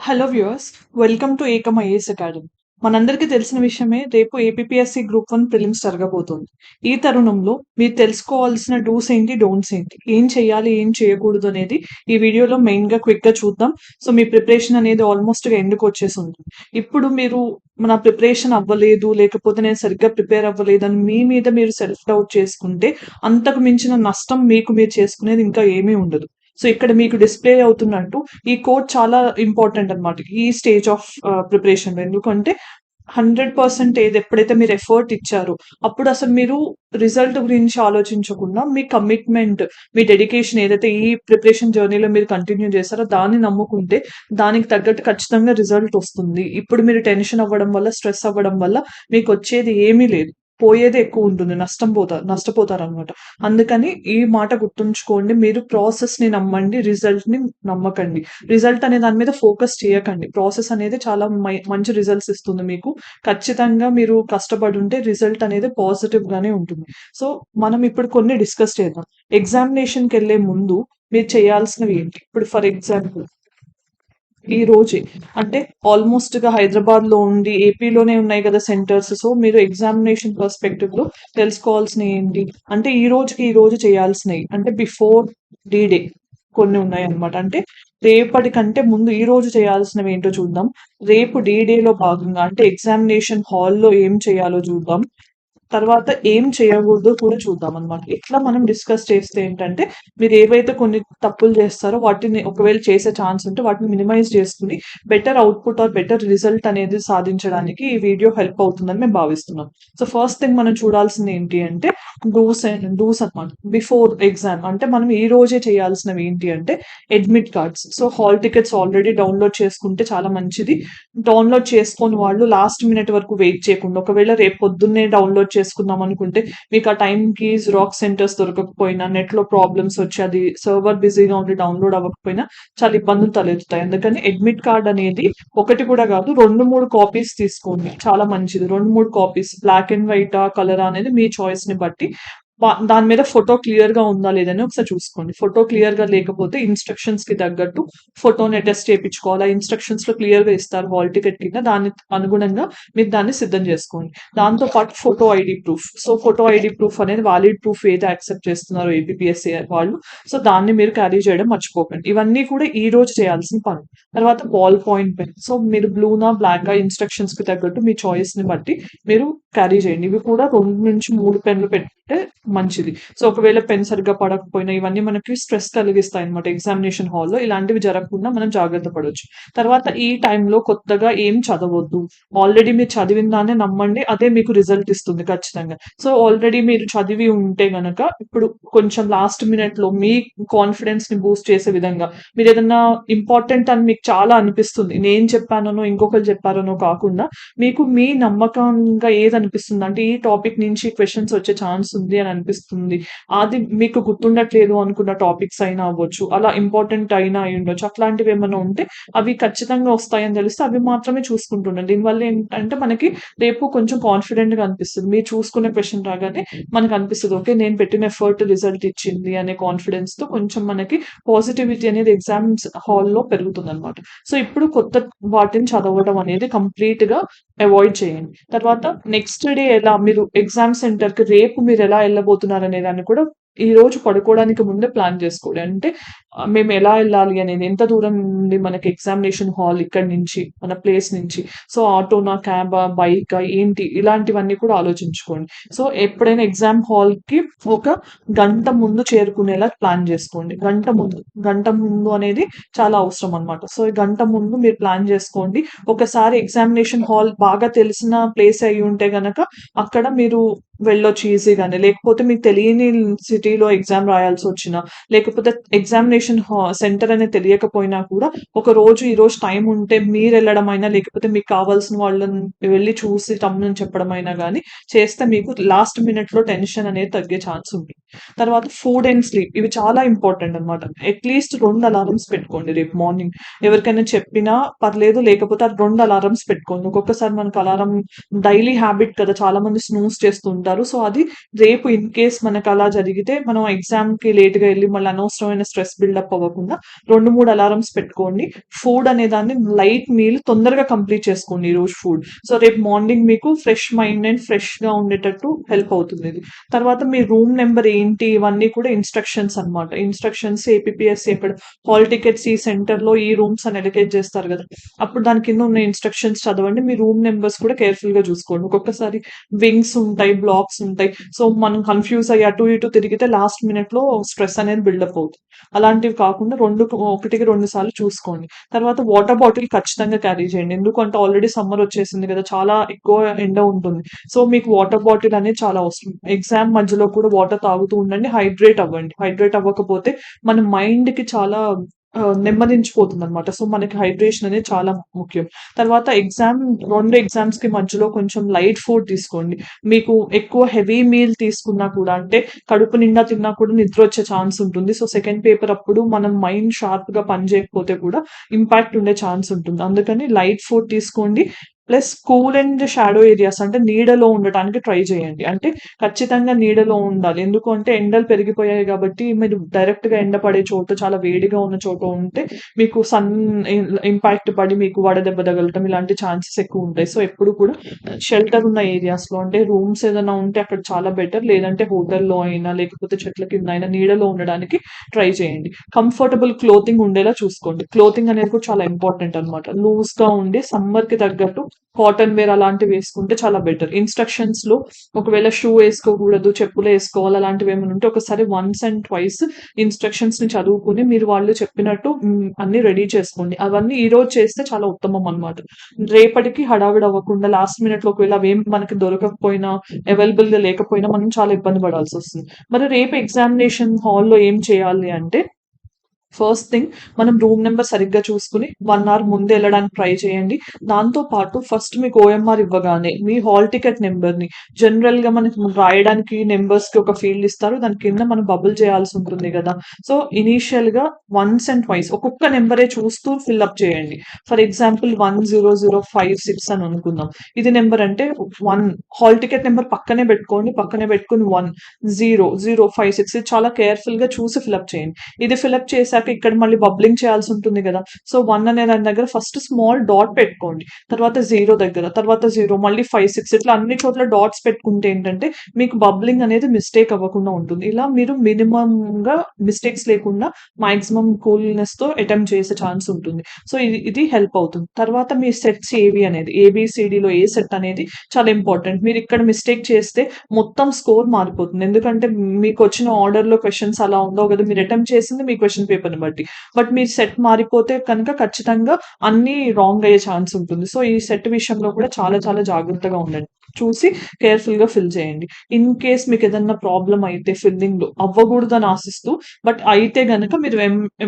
Hello viewers, welcome to Ekam IAS academy. మనందరికీ తెలిసిన విషయమే, రేపు ఏపీఎస్సి గ్రూప్ 1 ప్రిలిమ్స్ జరగబోతోంది. ఈ తరుణంలో మీరు తెలుసుకోవాల్సిన డూస్ ఏంటి, డోంట్స్ ఏంటి, ఏం చేయాలి, ఏం చేయకూడదు అనేది ఈ వీడియోలో మెయిన్గా క్విక్గా చూద్దాం. సో మీ ప్రిపరేషన్ అనేది ఆల్మోస్ట్గా ఎండుకు వచ్చేసి ఉంటుంది. ఇప్పుడు మీరు మన ప్రిపరేషన్ అవ్వలేదు, లేకపోతే నేను సరిగ్గా ప్రిపేర్ అవ్వలేదు అని మీ మీద మీరు సెల్ఫ్ డౌట్ చేసుకుంటే అంతకు మించిన నష్టం మీకు మీరు చేసుకునేది ఇంకా ఏమీ ఉండదు. సో ఇక్కడ మీకు డిస్ప్లే అవుతున్నట్టు ఈ కోడ్ చాలా ఇంపార్టెంట్ అన్నమాట ఈ స్టేజ్ ఆఫ్ ప్రిపరేషన్. ఎందుకంటే 100% ఏది ఎప్పుడైతే మీరు ఎఫర్ట్ ఇచ్చారో అప్పుడు అసలు మీరు రిజల్ట్ గురించి ఆలోచించకుండా మీ కమిట్మెంట్, మీ డెడికేషన్ ఏదైతే ఈ ప్రిపరేషన్ జర్నీలో మీరు కంటిన్యూ చేస్తారో దాన్ని నమ్ముకుంటే దానికి తగ్గట్టు ఖచ్చితంగా రిజల్ట్ వస్తుంది. ఇప్పుడు మీరు టెన్షన్ అవ్వడం వల్ల, స్ట్రెస్ అవ్వడం వల్ల మీకు వచ్చేది ఏమీ లేదు, పోయేదే ఎక్కువ ఉంటుంది, నష్టపోతారు అనమాట. అందుకని ఈ మాట గుర్తుంచుకోండి, మీరు ప్రాసెస్ ని నమ్మండి, రిజల్ట్ ని నమ్మకండి. రిజల్ట్ అనే దాని మీద ఫోకస్ చేయకండి. ప్రాసెస్ అనేది చాలా మంచి రిజల్ట్స్ ఇస్తుంది మీకు. ఖచ్చితంగా మీరు కష్టపడి ఉంటే రిజల్ట్ అనేది పాజిటివ్ గానే ఉంటుంది. సో మనం ఇప్పుడు కొన్ని డిస్కస్ చేద్దాం. ఎగ్జామినేషన్కి వెళ్ళే ముందు మీరు చేయాల్సినవి ఏంటి. ఇప్పుడు ఫర్ ఎగ్జాంపుల్ ఈ రోజే అంటే ఆల్మోస్ట్ గా హైదరాబాద్ లో ఉండి ఏపీలోనే ఉన్నాయి కదా సెంటర్స్. సో మీరు ఎగ్జామినేషన్ పర్స్పెక్టివ్ లో తెలుసుకోవాల్సినవి ఏంటి అంటే ఈ రోజు చేయాల్సినవి అంటే బిఫోర్ డే కొన్ని ఉన్నాయి అన్నమాట. అంటే రేపటి కంటే ముందు ఈ రోజు చేయాల్సినవి ఏంటో చూద్దాం. రేపు లో భాగంగా అంటే ఎగ్జామినేషన్ హాల్లో ఏం చేయాలో చూద్దాం. తర్వాత ఏం చేయకూడదో కూడా చూద్దాం అనమాట. ఇట్లా మనం డిస్కస్ చేస్తే ఏంటంటే మీరు ఏవైతే కొన్ని తప్పులు చేస్తారో వాటిని ఒకవేళ చేసే ఛాన్స్ ఉంటే వాటిని మినిమైజ్ చేసుకుని better output or better result అనేది సాధించడానికి ఈ వీడియో హెల్ప్ అవుతుందని మేము భావిస్తున్నాం. సో ఫస్ట్ థింగ్ మనం చూడాల్సింది ఏంటి అంటే డూస్ అనమాట. బిఫోర్ ఎగ్జామ్ అంటే మనం ఈ రోజే చేయాల్సినవి ఏంటి అంటే admit cards. So hall tickets already download చేసుకుంటే చాలా మంచిది. డౌన్లోడ్ చేసుకొని వాళ్ళు లాస్ట్ మినిట్ వరకు వెయిట్ చేయకుండా, ఒకవేళ రేపు పొద్దున్నే డౌన్లోడ్ చేసుకుందాం అనుకుంటే మీకు ఆ టైంకి జిరాక్స్ సెంటర్స్ దొరకకపోయినా, నెట్ లో ప్రాబ్లమ్స్ వచ్చి అది సర్వర్ బిజీగా ఉండి డౌన్లోడ్ అవ్వకపోయినా చాలా ఇబ్బందులు తలెత్తుతాయి. అందుకని అడ్మిట్ కార్డ్ అనేది ఒకటి కూడా కాదు, 2-3 కాపీస్ తీసుకోండి, చాలా మంచిది. 2-3 copies, black and white colour అనేది మీ చాయిస్ ని బట్టి. దాని మీద ఫోటో క్లియర్ గా ఉందా లేదని ఒకసారి చూసుకోండి. ఫోటో క్లియర్ గా లేకపోతే ఇన్స్ట్రక్షన్స్ కి తగ్గట్టు ఫోటోని అటెస్ట్ చేయించుకోవాలి. ఇన్స్ట్రక్షన్స్ లో క్లియర్ గా ఇస్తారు హాల్ టికెట్ కింద, దాని అనుగుణంగా మీరు దాన్ని సిద్ధం చేసుకోండి. దాంతో పాటు photo ID proof. So photo ID proof అనేది వాలిడ్ ప్రూఫ్ ఏది యాక్సెప్ట్ చేస్తున్నారో ఏపీఎస్సీ వాళ్ళు, సో దాన్ని మీరు క్యారీ చేయడం మర్చిపోకండి. ఇవన్నీ కూడా ఈ రోజు చేయాల్సిన పని. తర్వాత బాల్ పాయింట్ పెన్. సో మీరు బ్లూనా బ్లాక్ ఇన్స్ట్రక్షన్స్ కి తగ్గట్టు మీ చాయిస్ ని బట్టి మీరు క్యారీ చేయండి. ఇవి కూడా 2-3 పెన్లు పెట్టుకుంటే మంచిది. సో ఒకవేళ పెన్ సరిగ్గా పడకపోయినా ఇవన్నీ మనకి స్ట్రెస్ కలిగిస్తాయి అనమాట. ఎగ్జామినేషన్ హాల్లో ఇలాంటివి జరగకుండా మనం జాగ్రత్త పడవచ్చు. తర్వాత ఈ టైంలో కొత్తగా ఏం చదవద్దు. ఆల్రెడీ మీరు చదివిన దాన్ని నమ్మండి, అదే మీకు రిజల్ట్ ఇస్తుంది ఖచ్చితంగా. సో ఆల్రెడీ మీరు చదివి ఉంటే గనక ఇప్పుడు కొంచెం లాస్ట్ మినిట్ లో మీ కాన్ఫిడెన్స్ ని బూస్ట్ చేసే విధంగా మీరు ఏదన్నా ఇంపార్టెంట్ అని మీకు చాలా అనిపిస్తుంది, నేను చెప్పానో ఇంకొకరు చెప్పారనో కాకుండా మీకు మీ నమ్మకంగా ఏది అనిపిస్తుంది అంటే ఈ టాపిక్ నుంచి క్వశ్చన్స్ వచ్చే ఛాన్స్ ఉంది అని అనిపిస్తుంది, అది మీకు గుర్తుండట్లేదు అనుకున్న టాపిక్స్ అయినా అవ్వచ్చు, అలా ఇంపార్టెంట్ అయినా అయి ఉండొచ్చు. అట్లాంటివి ఏమైనా ఉంటే అవి ఖచ్చితంగా వస్తాయని తెలిస్తే అవి మాత్రమే చూసుకుంటుండండి. దీనివల్ల ఏంటంటే మనకి రేపు కొంచెం కాన్ఫిడెంట్ గా అనిపిస్తుంది. మీరు చూసుకునే క్వశ్చన్ రాగానే మనకు అనిపిస్తుంది, ఓకే నేను పెట్టిన ఎఫర్ట్ రిజల్ట్ ఇచ్చింది అనే కాన్ఫిడెన్స్ తో కొంచెం మనకి పాజిటివిటీ అనేది ఎగ్జామ్స్ హాల్లో పెరుగుతుంది అనమాట. సో ఇప్పుడు కొత్త వాటిని చదవడం అనేది కంప్లీట్ గా అవాయిడ్ చేయండి. తర్వాత నెక్స్ట్ డే ఎలా మీరు ఎగ్జామ్ సెంటర్ కి రేపు మీరు ఎలా వెళ్ళబోతున్నారు అనే దాన్ని కూడా ఈ రోజు పడుకోవడానికి ముందే ప్లాన్ చేసుకోండి. అంటే మేము ఎలా వెళ్ళాలి అనేది, ఎంత దూరం ఉంది మనకి ఎగ్జామినేషన్ హాల్ ఇక్కడ నుంచి, మన ప్లేస్ నుంచి. సో ఆటోనా, క్యాబా, బైక్ ఏంటి, ఇలాంటివన్నీ కూడా ఆలోచించుకోండి. సో ఎప్పుడైనా ఎగ్జామ్ హాల్ కి ఒక గంట ముందు చేరుకునేలా ప్లాన్ చేసుకోండి. గంట ముందు అనేది చాలా అవసరం అనమాట. సో ఈ గంట ముందు మీరు ప్లాన్ చేసుకోండి. ఒకసారి ఎగ్జామినేషన్ హాల్ బాగా తెలిసిన ప్లేస్ అయి ఉంటే గనక అక్కడ మీరు వెళ్ళొచ్చు ఈజీగానే. లేకపోతే మీకు తెలియని సిటీలో ఎగ్జామ్ రాయాల్సి వచ్చినా, లేకపోతే ఎగ్జామినేషన్ సెంటర్ అనేది తెలియకపోయినా కూడా ఒక రోజు ఈ రోజు టైం ఉంటే మీరు వెళ్ళడం అయినా, లేకపోతే మీకు కావాల్సిన వాళ్ళని వెళ్ళి చూసి తమ్ముని చెప్పడం అయినా కానీ చేస్తే మీకు లాస్ట్ మినిట్ లో టెన్షన్ అనేది తగ్గే ఛాన్స్ ఉంది. తర్వాత ఫుడ్ అండ్ స్లీప్, ఇవి చాలా ఇంపార్టెంట్ అనమాట. అట్లీస్ట్ 2 అలారమ్స్ పెట్టుకోండి రేపు మార్నింగ్. ఎవరికైనా చెప్పినా పర్లేదు, లేకపోతే అది 2 అలారమ్స్ పెట్టుకోండి. ఒక్కొక్కసారి మనకు అలారం డైలీ హ్యాబిట్ కదా, చాలా మంది స్నూస్ చేస్తుంటారు, తీసుకుంటారు. సో అది రేపు ఇన్ కేస్ మనకు అలా జరిగితే మనం ఎగ్జామ్ కి లేట్ గా వెళ్ళి మళ్ళీ అనవసరమైన స్ట్రెస్ బిల్డప్ అవ్వకుండా 2-3 అలారమ్స్ పెట్టుకోండి. ఫుడ్ అనే దాన్ని లైట్ మీల్ తొందరగా కంప్లీట్ చేసుకోండి ఈ రోజు ఫుడ్. సో రేపు మార్నింగ్ మీకు ఫ్రెష్ మైండ్ అండ్ ఫ్రెష్ గా ఉండేటట్టు హెల్ప్ అవుతుంది ఇది. తర్వాత మీ రూమ్ నెంబర్ ఏంటి ఇవన్నీ కూడా ఇన్స్ట్రక్షన్స్ అన్నమాట. ఇన్స్ట్రక్షన్స్ ఏపీఎస్సి అక్కడ హాల్ టికెట్స్ ఈ సెంటర్ లో ఈ రూమ్స్ అని ఎలికేట్ చేస్తారు కదా, అప్పుడు దాని కింద ఉన్న ఇన్స్ట్రక్షన్స్ చదవండి. మీ రూమ్ నెంబర్స్ కూడా కేర్ఫుల్ గా చూసుకోండి. ఒక్కొక్కసారి వింగ్స్ ఉంటాయి, బ్లాక్స్ ఉంటాయి. సో మనం కన్ఫ్యూజ్ అయ్యి అటు ఇటు తిరిగితే లాస్ట్ మినిట్ లో స్ట్రెస్ అనేది బిల్డప్ అవుతుంది. అలాంటివి కాకుండా ఒకటికి 2 సార్లు చూసుకోండి. తర్వాత వాటర్ బాటిల్ ఖచ్చితంగా క్యారీ చేయండి. ఎందుకంటే ఆల్రెడీ సమ్మర్ వచ్చేసింది కదా, చాలా ఎక్కువ ఎండ ఉంటుంది. సో మీకు వాటర్ బాటిల్ అనేది చాలా అవసరం. ఎగ్జామ్ మధ్యలో కూడా వాటర్ తాగుతూ ఉండండి, హైడ్రేట్ అవ్వండి. హైడ్రేట్ అవ్వకపోతే మన మైండ్ కి చాలా నెమ్మదించిపోతుంది అనమాట. సో మనకి హైడ్రేషన్ అనేది చాలా ముఖ్యం. తర్వాత రెండు ఎగ్జామ్స్ కి మధ్యలో కొంచెం లైట్ ఫుడ్ తీసుకోండి. మీకు ఎక్కువ హెవీ మీల్ తీసుకున్నా కూడా, అంటే కడుపు నిండా తిన్నా కూడా నిద్ర వచ్చే ఛాన్స్ ఉంటుంది. సో సెకండ్ పేపర్ అప్పుడు మనం మైండ్ షార్ప్ గా పని చేయకపోతే కూడా ఇంపాక్ట్ ఉండే ఛాన్స్ ఉంటుంది. అందుకని లైట్ ఫుడ్ తీసుకోండి. Plus cool and shadow areas, అంటే నీడలో ఉండటానికి ట్రై చేయండి. అంటే ఖచ్చితంగా నీడలో ఉండాలి. ఎందుకు అంటే ఎండలు పెరిగిపోయాయి కాబట్టి మీరు డైరెక్ట్ గా ఎండ పడే చోట, చాలా వేడిగా ఉన్న చోట ఉంటే మీకు సన్ ఇంపాక్ట్ పడి మీకు వడదెబ్బ తగలటం ఇలాంటి ఛాన్సెస్ ఎక్కువ ఉంటాయి. సో ఎప్పుడు కూడా షెల్టర్ ఉన్న ఏరియాస్ లో, అంటే రూమ్స్ ఏదైనా ఉంటే అక్కడ చాలా బెటర్. లేదంటే హోటల్లో అయినా లేకపోతే చెట్ల కింద అయినా నీడలో ఉండడానికి ట్రై చేయండి. కంఫర్టబుల్ క్లోతింగ్ ఉండేలా చూసుకోండి. క్లోతింగ్ అనేది కూడా చాలా ఇంపార్టెంట్ అనమాట. లూజ్ గా ఉండి సమ్మర్ కి తగ్గట్టు కాటన్ వేర్ అలాంటివి వేసుకుంటే చాలా బెటర్. ఇన్స్ట్రక్షన్స్ లో ఒకవేళ షూ వేసుకోకూడదు, చెప్పులు వేసుకోవాలి అలాంటివి ఏమైనా ఉంటే ఒకసారి వన్స్ అండ్ ట్వైస్ ఇన్స్ట్రక్షన్స్ ని చదువుకుని మీరు వాళ్ళు చెప్పినట్టు అన్ని రెడీ చేసుకోండి. అవన్నీ ఈ రోజు చేస్తే చాలా ఉత్తమం అన్నమాట. రేపటికి హడావిడి అవ్వకుండా లాస్ట్ మినిట్ లో ఒకవేళ అవేం మనకి దొరకకపోయినా, అవైలబుల్ గా లేకపోయినా మనం చాలా ఇబ్బంది పడాల్సి వస్తుంది. మరి రేపు ఎగ్జామినేషన్ హాల్లో ఏం చేయాలి అంటే, ఫస్ట్ థింగ్ మనం రూమ్ నెంబర్ సరిగ్గా చూసుకుని 1 అవర్ ముందు వెళ్ళడానికి ట్రై చేయండి. దాంతో పాటు ఫస్ట్ మీకు ఓఎంఆర్ ఇవ్వగానే మీ హాల్ టికెట్ నెంబర్ ని, జనరల్ గా మనకి రాయడానికి నెంబర్స్ కి ఒక ఫీల్డ్ ఇస్తారు, దాని కింద మనం బబుల్ చేయాల్సి ఉంటుంది కదా. సో ఇనీషియల్ గా వన్స్ అండ్ ట్వైస్ ఒక్కొక్క నెంబరే చూస్తూ ఫిల్అప్ చేయండి. ఫర్ ఎగ్జాంపుల్ 10056 అని అనుకుందాం. ఇది నెంబర్ అంటే 1, హాల్ టికెట్ నెంబర్ పక్కనే పెట్టుకోండి. పక్కనే పెట్టుకుని 10056 ఇది చాలా కేర్ఫుల్ గా చూసి ఫిల్అప్ చేయండి. ఇది ఫిల్అప్ చేశాక ఇక్కడ మళ్ళీ బబ్లింగ్ చేయాల్సి ఉంటుంది కదా. సో 1 అనే దాని దగ్గర ఫస్ట్ స్మాల్ డాట్ పెట్టుకోండి. తర్వాత 0 దగ్గర, తర్వాత 0, మళ్ళీ 5-6 ఇట్లా అన్ని చోట్ల డాట్స్ పెట్టుకుంటే ఏంటంటే మీకు బబ్లింగ్ అనేది మిస్టేక్ అవ్వకుండా ఉంటుంది. ఇలా మీరు మినిమం గా మిస్టేక్స్ లేకుండా మాక్సిమం కూల్నెస్ తో అటెంప్ట్ చేసే ఛాన్స్ ఉంటుంది. సో ఇది హెల్ప్ అవుతుంది. తర్వాత మీ సెట్స్ ఏవి అనేది, ఏబిసిడిలో ఏ సెట్ అనేది చాలా ఇంపార్టెంట్. మీరు ఇక్కడ మిస్టేక్ చేస్తే మొత్తం స్కోర్ మారిపోతుంది. ఎందుకంటే మీకు వచ్చిన ఆర్డర్ లో క్వశ్చన్స్ అలా ఉండవు కదా, మీరు అటెంప్ట్ చేసింది మీ క్వశ్చన్ పేపర్ ని బట్టి. బట్ మీ సెట్ మారిపోతే కనుక ఖచ్చితంగా అన్ని రాంగ్ అయ్యే ఛాన్స్ ఉంటుంది. సో ఈ సెట్ విషయంలో కూడా చాలా చాలా జాగ్రత్తగా ఉండండి. చూసి కేర్ఫుల్ గా ఫిల్ చేయండి. ఇన్ కేస్ మీకు ఏదన్నా ప్రాబ్లం అయితే ఫిల్లింగ్ లో, అవ్వకూడదని ఆశిస్తూ, బట్ అయితే గనక మీరు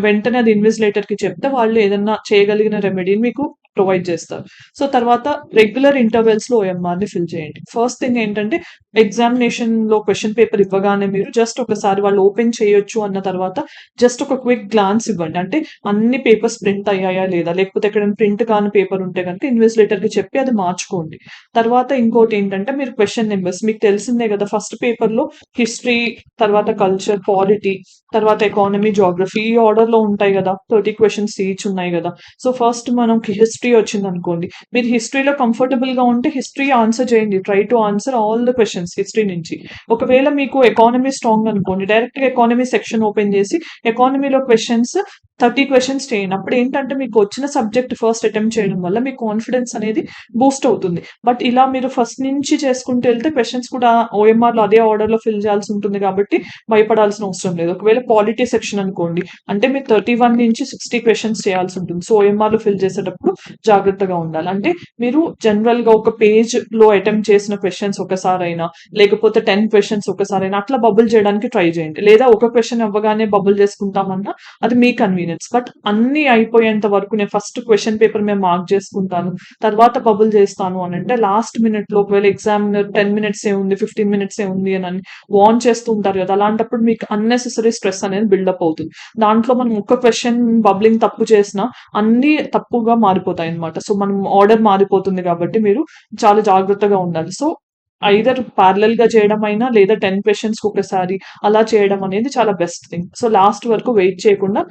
వెంటనే అది ఇన్విజిలేటర్ కి చెప్తే వాళ్ళు ఏదన్నా చేయగలిగిన రెమెడీని మీకు ప్రొవైడ్ చేస్తారు. సో తర్వాత రెగ్యులర్ ఇంటర్వెల్స్ లో ఓఎంఆర్ ని ఫిల్ చేయండి. ఫస్ట్ థింగ్ ఏంటంటే, ఎగ్జామినేషన్ లో క్వశ్చన్ పేపర్ ఇవ్వగానే మీరు జస్ట్ ఒకసారి వాళ్ళు ఓపెన్ చేయొచ్చు అన్న తర్వాత జస్ట్ ఒక క్విక్ గ్లాన్స్ ఇవ్వండి. అంటే అన్ని పేపర్స్ ప్రింట్ అయ్యాయా లేదా, లేకపోతే ఎక్కడైనా ప్రింట్ కాని పేపర్ ఉంటే కనుక ఇన్విజిలేటర్ కి చెప్పి అది మార్చుకోండి. తర్వాత ఇంకోటి ఏంటంటే, మీరు క్వశ్చన్ నెంబర్స్ మీకు తెలిసిందే కదా, ఫస్ట్ పేపర్ లో హిస్టరీ, తర్వాత కల్చర్, పాలిటీ, తర్వాత ఎకానమీ, జోగ్రఫీ ఈ ఆర్డర్ లో ఉంటాయి కదా. 30 క్వశ్చన్స్ ఈచ్ ఉన్నాయి కదా. సో ఫస్ట్ మనకి హిస్టరీ వచ్చింది అనుకోండి, మీరు హిస్టరీలో కంఫర్టబుల్ గా ఉంటే హిస్టరీ ఆన్సర్ చేయండి. Try to answer all the questions history నుంచి. ఒకవేళ మీకు ఎకానమీ స్ట్రాంగ్ అనుకోండి, డైరెక్ట్ గా ఎకానమీ సెక్షన్ ఓపెన్ చేసి ఎకానమీలో క్వశ్చన్స్ 30 క్వశ్చన్స్ చేయండి. అప్పుడు ఏంటంటే మీకు వచ్చిన సబ్జెక్ట్ ఫస్ట్ అటెంప్ట్ చేయడం వల్ల మీ కాన్ఫిడెన్స్ అనేది బూస్ట్ అవుతుంది. బట్ ఇలా మీరు ఫస్ట్ నుంచి చేసుకుంటూ వెళ్తే క్వశ్చన్స్ కూడా ఓఎంఆర్ లో అదే ఆర్డర్ లో ఫిల్ చేయాల్సి ఉంటుంది కాబట్టి భయపడాల్సిన అవసరం లేదు. ఒకవేళ పాలిటీ సెక్షన్ అనుకోండి, అంటే మీరు 31 నుంచి 60 క్వశ్చన్స్ చేయాల్సి ఉంటుంది. సో ఓఎంఆర్ లో ఫిల్ చేసేటప్పుడు జాగ్రత్తగా ఉండాలి. అంటే మీరు జనరల్ గా ఒక పేజ్ లో అటెంప్ట్ చేసిన క్వశ్చన్స్ ఒకసారైనా, లేకపోతే 10 క్వశ్చన్స్ ఒకసారైనా అట్లా బబుల్ చేయడానికి ట్రై చేయండి. లేదా ఒక క్వశ్చన్ అవ్వగానే బబుల్ చేసుకుంటామన్నా అది మీ కన్వీనియన్స్. బట్ అన్ని అయిపోయేంత వరకు నేను ఫస్ట్ క్వశ్చన్ పేపర్ మేము మార్క్ చేసుకుంటాను, తర్వాత బబుల్ చేస్తాను అని అంటే లాస్ట్ మినిట్ లో ఒకవేళ ఎగ్జామినర్ 10 మినిట్స్ ఏ ఉంది, 15 మినిట్స్ ఏ ఉంది అని వార్న్ చేస్తూ ఉంటారు కదా, అలాంటప్పుడు మీకు అన్నెసెసరీ స్ట్రెస్ అనేది బిల్డప్ అవుతుంది. దాంట్లో మనం ఒక్క క్వశ్చన్ బబ్లింగ్ తప్పు చేసినా అన్ని తప్పుగా మారిపోతాయి అనమాట. సో మనం ఆర్డర్ మారిపోతుంది కాబట్టి మీరు చాలా జాగ్రత్తగా ఉండాలి. సో ఐదర్ ప్యారలల్ గా చేయడం అయినా లేదా 10 క్వశ్చన్స్ ఒకసారి అలా చేయడం అనేది చాలా బెస్ట్ థింగ్. సో లాస్ట్ వరకు వెయిట్ చేయకుండా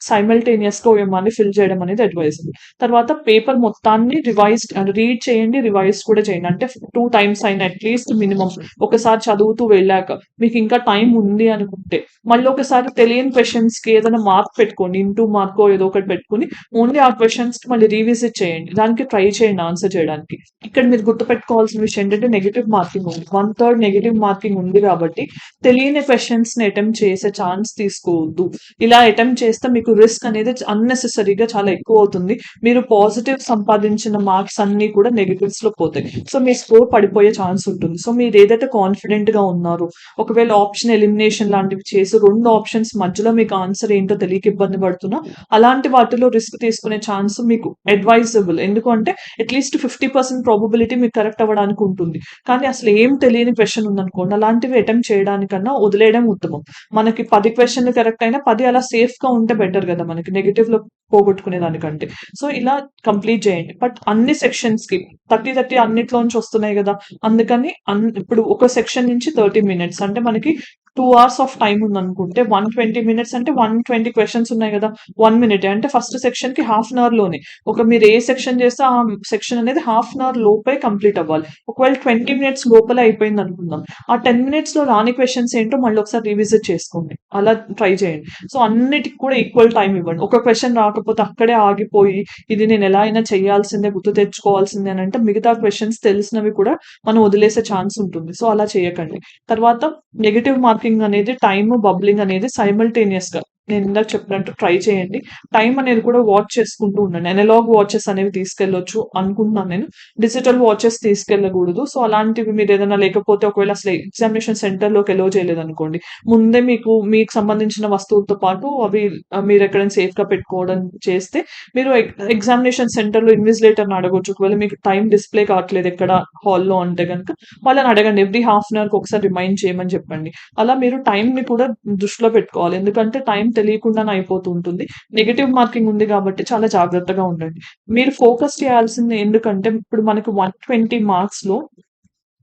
సైమల్టేనియస్ గా ఓఎంఆర్ని ఫిల్ చేయడం అనేది అడ్వైజ్. తర్వాత పేపర్ మొత్తాన్ని రివైజ్డ్ అండ్ రీడ్ చేయండి, రివైజ్ కూడా చేయండి. అంటే 2 టైమ్స్ అయినా అట్లీస్ట్ మినిమం ఒకసారి చదువుతూ వెళ్ళాక మీకు ఇంకా టైం ఉంది అనుకుంటే మళ్ళీ ఒకసారి తెలియని క్వశ్చన్స్ కి ఏదైనా మార్క్ పెట్టుకోండి, ఇంటూ మార్కో ఏదో ఒకటి పెట్టుకుని ఓన్లీ ఆ క్వశ్చన్స్ కి మళ్ళీ రీవిజిట్ చేయండి, దానికి ట్రై చేయండి ఆన్సర్ చేయడానికి. ఇక్కడ మీరు గుర్తుపెట్టుకోవాల్సిన విషయం ఏంటంటే నెగిటివ్ మార్కింగ్ ఉంది, 1/3 నెగిటివ్ మార్కింగ్ ఉంది కాబట్టి తెలియని క్వశ్చన్స్ ని అటెంప్ట్ చేసే ఛాన్స్ తీసుకోవద్దు. ఇలా అటెంప్ట్ చేస్తే మీకు రిస్క్ అనేది అన్నెసెసరీగా చాలా ఎక్కువ అవుతుంది. మీరు పాజిటివ్ సంపాదించిన మార్క్స్ అన్ని కూడా నెగిటివ్స్ లో పోతాయి. సో మీ స్కోర్ పడిపోయే ఛాన్స్ ఉంటుంది. సో మీరు ఏదైతే కాన్ఫిడెంట్ గా ఉన్నారో ఒకవేళ ఆప్షన్ ఎలిమినేషన్ లాంటివి చేసి 2 ఆప్షన్స్ మధ్యలో మీకు ఆన్సర్ ఏంటో తెలియక ఇబ్బంది పడుతున్నా అలాంటి వాటిలో రిస్క్ తీసుకునే ఛాన్స్ మీకు అడ్వైజబుల్. ఎందుకంటే అట్లీస్ట్ 50% ప్రాబబిలిటీ మీకు కరెక్ట్ అవ్వడానికి ఉంటుంది. కానీ అసలు ఏం తెలియని క్వశ్చన్ ఉందనుకోండి, అలాంటివి అటెంప్ట్ చేయడానికన్నా వదిలేయడం ఉత్తమం. మనకి 10 క్వశ్చన్లు కరెక్ట్ అయినా 10 అలా సేఫ్ గా ఉంటే బెటర్ కదా మనకి నెగిటివ్ లో పోగొట్టుకునే దానికంటే. సో ఇలా కంప్లీట్ చేయండి. బట్ అన్ని సెక్షన్స్ కి 30 అన్నిట్లోంచి వస్తున్నాయి కదా, అందుకని ఇప్పుడు ఒక సెక్షన్ నుంచి 30 మినిట్స్ అంటే మనకి 2 అవర్స్ ఆఫ్ టైం ఉందనుకుంటే 120 మినిట్స్ అంటే 120 క్వశ్చన్స్ ఉన్నాయి కదా, 1 మినిట్ అంటే ఫస్ట్ సెక్షన్ కి హాఫ్ అన్ అవర్ లోనే ఒక మీరు ఏ సెక్షన్ చేస్తే ఆ సెక్షన్ అనేది హాఫ్ అన్ అవర్ లోపే కంప్లీట్ అవ్వాలి. ఒకవేళ 20 మినిట్స్ లోపల అయిపోయింది అనుకుందాం, ఆ 10 మినిట్స్ లో రాని క్వశ్చన్స్ ఏంటో మళ్ళీ ఒకసారి రివిజిట్ చేసుకోండి, అలా ట్రై చేయండి. సో అన్నిటికి కూడా ఈక్వల్ టైం ఇవ్వండి. ఒక క్వశ్చన్ రాకపోతే అక్కడే ఆగిపోయి ఇది నేను ఎలా అయినా చేయాల్సిందే, గుర్తు తెచ్చుకోవాల్సిందే అని అంటే మిగతా క్వశ్చన్స్ తెలిసినవి కూడా మనం వదిలేసే ఛాన్స్ ఉంటుంది. సో అలా చేయకండి. తర్వాత నెగటివ్ మార్కింగ్ అనేది టైమ్ బబ్లింగ్ అనేది సైమల్టేనియస్ గా నేను ఇందాక చెప్పినట్టు ట్రై చేయండి. టైం అనేది కూడా వాచ్ చేసుకుంటూ ఉండండి. అనలాగ్ వాచెస్ అనేవి తీసుకెళ్లొచ్చు అనుకుంటున్నాను నేను, డిజిటల్ వాచెస్ తీసుకెళ్ళకూడదు. సో అలాంటివి మీరు ఏదైనా లేకపోతే ఒకవేళ అసలు ఎగ్జామినేషన్ సెంటర్ లోకి ఎలో చేయలేదు అనుకోండి, ముందే మీకు సంబంధించిన వస్తువులతో పాటు అవి మీరు ఎక్కడైనా సేఫ్ గా పెట్టుకోవడం చేస్తే మీరు ఎగ్జామినేషన్ సెంటర్ లో ఇన్విజిలేటర్ అడగొచ్చు. ఒకవేళ మీకు టైం డిస్ప్లే కావట్లేదు ఎక్కడ హాల్లో అంటే కనుక వాళ్ళని అడగండి, ఎవ్రీ హాఫ్ అన్ అవర్ ఒకసారి రిమైండ్ చేయమని చెప్పండి. అలా మీరు టైం ని కూడా దృష్టిలో పెట్టుకోవాలి, ఎందుకంటే టైం తెలియకుండానే అయిపోతూ ఉంటుంది. నెగటివ్ మార్కింగ్ ఉంది కాబట్టి చాలా జాగ్రత్తగా ఉండండి. మీరు ఫోకస్ చేయాల్సింది ఎందుకంటే ఇప్పుడు మనకు 120 మార్క్స్ లో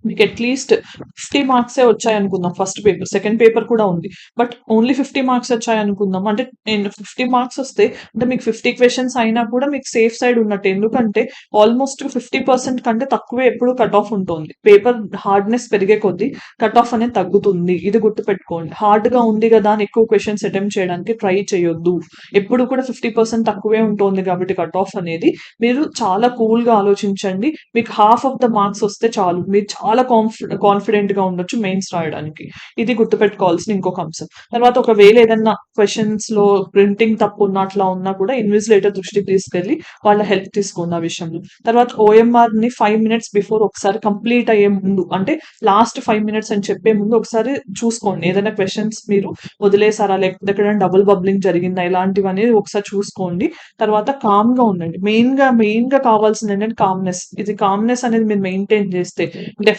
మీకు అట్లీస్ట్ 50 మార్క్సే వచ్చాయి అనుకుందాం ఫస్ట్ పేపర్, సెకండ్ పేపర్ కూడా ఉంది, బట్ ఓన్లీ 50 మార్క్స్ వచ్చాయి అనుకుందాం. అంటే 50 మార్క్స్ వస్తే అంటే మీకు 50 క్వశ్చన్స్ అయినా కూడా మీకు సేఫ్ సైడ్ ఉన్నట్టు. ఎందుకంటే ఆల్మోస్ట్ 50% కంటే తక్కువే ఎప్పుడు కట్ ఆఫ్ ఉంటుంది. పేపర్ హార్డ్నెస్ పెరిగే కొద్దీ కట్ ఆఫ్ అనేది తగ్గుతుంది, ఇది గుర్తుపెట్టుకోండి. హార్డ్ గా ఉంది కదా అని ఎక్కువ క్వశ్చన్స్ అటెంప్ట్ చేయడానికి ట్రై చేయొద్దు. ఎప్పుడు కూడా 50% తక్కువే ఉంటుంది కాబట్టి కట్ ఆఫ్ అనేది. మీరు చాలా కూల్ గా ఆలోచించండి. మీకు హాఫ్ ఆఫ్ ద మార్క్స్ వస్తే చాలు, మీరు చాలా కాన్ఫిడెంట్ గా ఉండొచ్చు మెయిన్స్ రాయడానికి. ఇది గుర్తుపెట్టుకోవాల్సిన ఇంకొక అంశం. తర్వాత ఒకవేళ ఏదైనా క్వశ్చన్స్ లో ప్రింటింగ్ తప్పు ఉన్న అట్లా ఉన్నా కూడా ఇన్విజిలేటర్ దృష్టికి తీసుకెళ్లి వాళ్ళ హెల్ప్ తీసుకోండి ఆ విషయంలో. తర్వాత ఓఎంఆర్ ని 5 మినిట్స్ బిఫోర్ ఒకసారి కంప్లీట్ అయ్యే ముందు, అంటే లాస్ట్ 5 మినిట్స్ అని చెప్పే ముందు ఒకసారి చూసుకోండి, ఏదైనా క్వశ్చన్స్ మీరు వదిలేసారా లేకపోతే ఎక్కడైనా డబుల్ బబ్లింగ్ జరిగిందా ఇలాంటివి అనేది ఒకసారి చూసుకోండి. తర్వాత కామ్ గా ఉండండి. మెయిన్ గా కావాల్సింది ఏంటంటే కామ్నెస్. ఇది కామ్నెస్ అనేది మీరు మెయింటైన్ చేస్తే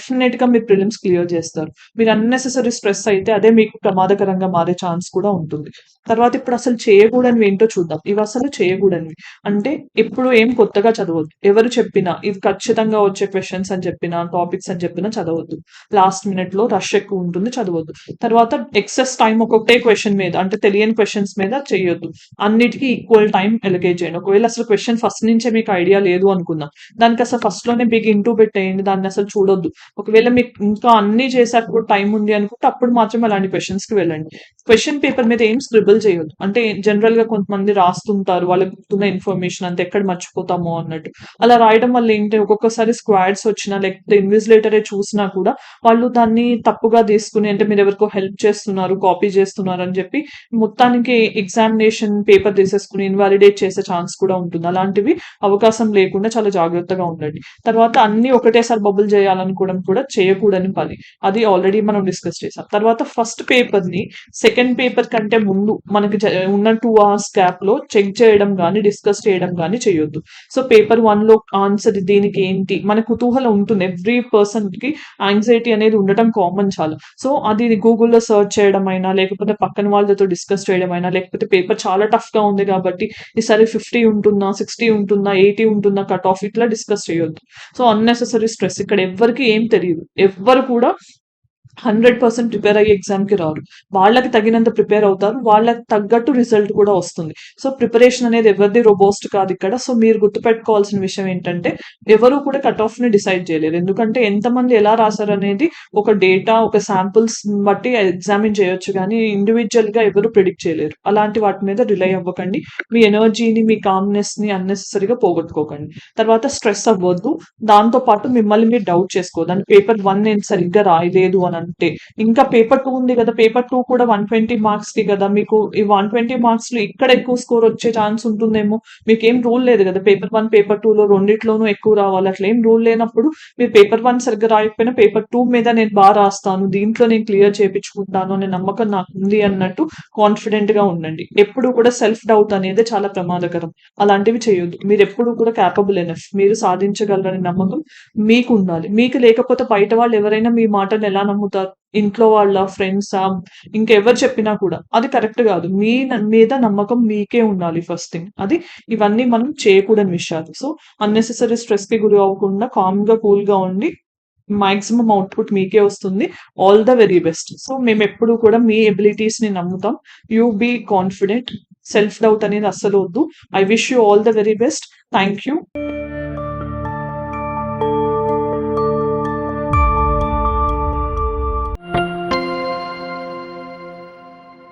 డెఫినెట్ గా మీరు ప్రిలిమ్స్ క్లియర్ చేస్తారు. మీరు అన్నెసెసరీ స్ట్రెస్ అయితే అదే మీకు ప్రమాదకరంగా మారే ఛాన్స్ కూడా ఉంటుంది. తర్వాత ఇప్పుడు అసలు చేయకూడనివి ఏంటో చూద్దాం. ఇవి అసలు చేయకూడనివి అంటే ఇప్పుడు ఏం కొత్తగా చదవద్దు. ఎవరు చెప్పినా ఇది ఖచ్చితంగా వచ్చే క్వశ్చన్స్ అని చెప్పినా టాపిక్స్ అని చెప్పినా చదవద్దు. లాస్ట్ మినిట్ లో రష్ ఎక్కువ ఉంటుంది, చదవద్దు. తర్వాత ఎక్సెస్ టైం ఒకటే క్వశ్చన్ మీద అంటే తెలియని క్వశ్చన్స్ మీద చేయొద్దు. అన్నిటికీ ఈక్వల్ టైం ఎలికేట్ చేయండి. ఒకవేళ అసలు క్వశ్చన్ ఫస్ట్ నుంచే మీకు ఐడియా లేదు అనుకుందాం, దానికి అసలు ఫస్ట్ లోనే బిగ్ ఇంటూ పెట్టేయండి, దాన్ని అసలు చూడొద్దు. ఒకవేళ మీకు ఇంకా అన్ని చేశాక కూడా టైం ఉంది అనుకుంటే అప్పుడు మాత్రం అలాంటి క్వశ్చన్స్ కి వెళ్ళండి. క్వశ్చన్ పేపర్ మీద ఏం స్క్రిబుల్ చేయొద్దు. అంటే జనరల్ గా కొంతమంది రాస్తుంటారు, వాళ్ళకి గుర్తున్న ఇన్ఫర్మేషన్ అంతా ఎక్కడ మర్చిపోతామో అన్నట్టు. అలా రాయడం వల్ల ఏంటి ఒక్కొక్కసారి స్క్వాడ్స్ వచ్చినా లేకపోతే ఇన్విజిలేటరే చూసినా కూడా వాళ్ళు దాన్ని తప్పుగా తీసుకుని అంటే మీరు ఎవరికో హెల్ప్ చేస్తున్నారు, కాపీ చేస్తున్నారు అని చెప్పి మొత్తానికి ఎగ్జామినేషన్ పేపర్ తీసేసుకుని ఇన్వాలిడేట్ చేసే ఛాన్స్ కూడా ఉంటుంది. అలాంటివి అవకాశం లేకుండా చాలా జాగ్రత్తగా ఉండండి. తర్వాత అన్ని ఒకటేసారి బబుల్ చేయాలనుకోవడం కూడా చేయకూడని పని, అది ఆల్రెడీ మనం డిస్కస్ చేసాం. తర్వాత ఫస్ట్ పేపర్ ని సెకండ్ పేపర్ కంటే ముందు మనకి ఉన్న 2 అవర్స్ గ్యాప్ లో చెక్ చేయడం గానీ డిస్కస్ చేయడం గానీ చేయొద్దు. సో పేపర్ 1 లో ఆన్సర్ దీనికి ఏంటి మన కుతూహలం ఉంటుంది. ఎవ్రీ పర్సన్ కి యాంగ్జైటీ అనేది ఉండటం కామన్ చాలా. సో అది గూగుల్లో సర్చ్ చేయడం అయినా లేకపోతే పక్కన వాళ్ళతో డిస్కస్ చేయడం అయినా లేకపోతే పేపర్ చాలా టఫ్ గా ఉంది కాబట్టి ఈసారి 50 ఉంటుందా 60 ఉంటుందా 80 ఉంటుందా కట్ ఆఫ్ ఇట్లా డిస్కస్ చేయొద్దు. సో అన్నెసెసరీ స్ట్రెస్ ఇక్కడ ఎవరికి ఏం తెలియదు. ఎవ్వరు కూడా 100% ప్రిపేర్ అయ్యే ఎగ్జామ్‌కి రారు. వాళ్ళకి తగినంత ప్రిపేర్ అవుతారు. వాళ్ళకి తగ్గట్టు రిజల్ట్ కూడా వస్తుంది. సో, ప్రిపరేషన్ అనేది ఎవరిది రోబోస్ట్ కాదిక్కడ. సో, మీరు గుర్తుపెట్టుకోవాల్సిన విషయం ఏంటంటే, ఎవరు కూడా కట్ ఆఫ్‌ని డిసైడ్ చేయలేరు. ఎందుకంటే, ఎంతమంది ఎలా రాసారనేది ఒక డేటా, ఒక శాంపుల్స్ బట్టి ఎగ్జామిన్ చేయొచ్చు గానీ, ఇండివిడ్యుయల్‌గా ఎవరు ప్రిడిక్ట్ చేయలేరు. అలాంటి వాటి మీద రిలై అవ్వకండి. మీ ఎనర్జీని, మీ కామ్‌నెస్‌ని అన్నెసెసరీగా పోగొట్టుకోకండి. తర్వాత స్ట్రెస్ అవ్వొద్దు. దాంతో పాటు మిమ్మల్ని మీరు డౌట్ చేసుకోవద్దు. అంటే పేపర్ 1 నేను సరిగ్గా రాయలేదు అని అంటే, ఇంకా పేపర్ 2 ఉంది కదా! పేపర్ 2 కూడా 120 మార్క్స్‌కి కదా! మీకు ఈ 120 మార్క్స్‌లో ఇక్కడ ఎక్కువ స్కోర్ వచ్చే ఛాన్స్ ఉంటుందేమో! మీకేం రూల్ లేదు కదా! పేపర్ 1, పేపర్ 2లో రెండిట్లోనూ ఎక్కువ రావాలి. అట్లా ఏం రూల్ లేనప్పుడు మీరు పేపర్ 1 సరిగ్గా రాయకపోయినా పేపర్ 2 మీద నేను రాస్తాను. దీంట్లో నేను క్లియర్ చేపించుకుంటాను అనే నమ్మకం నాకుంది అన్నట్టు కాన్ఫిడెంట్‌గా ఉండండి. ఎప్పుడు కూడా సెల్ఫ్ డౌట్ అనేది చాలా ప్రమాదకరం. అలాంటివి చేయొద్దు. మీరెప్పుడూ కూడా కేపబుల్ ఎనఫ్. మీరు సాధించగలరనే నమ్మకం మీకుండాలి. మీకు లేకపోతే బయట వాళ్ళు ఎవరైనా మీ మాటలు ఎలా నమ్ముతారు? ఇంట్లో వాళ్ళా? ఫ్రెండ్సా? ఇంకెవరు చెప్పినా కూడా. అది కరెక్ట్ గాదు. మీ మీద నమ్మకం మీకే ఉండాలి ఫస్ట్ థింగ్. ఇవన్నీ మనం చేయకూడని విషయాలు. సో, అన్నెసెసరీ స్ట్రెస్‌కి గురి అవ్వకుండా కామ్‌గా, కూల్‌గా ఉండి మాక్సిమం అవుట్‌పుట్ మీకే వస్తుంది. All the very best. So, మేమెప్పుడూ కూడా మీ ఎబిలిటీస్‌ని నమ్ముతాం. You be confident. Self doubt అనేది అస్సలు వద్దు. I wish you all the very best. Thank you.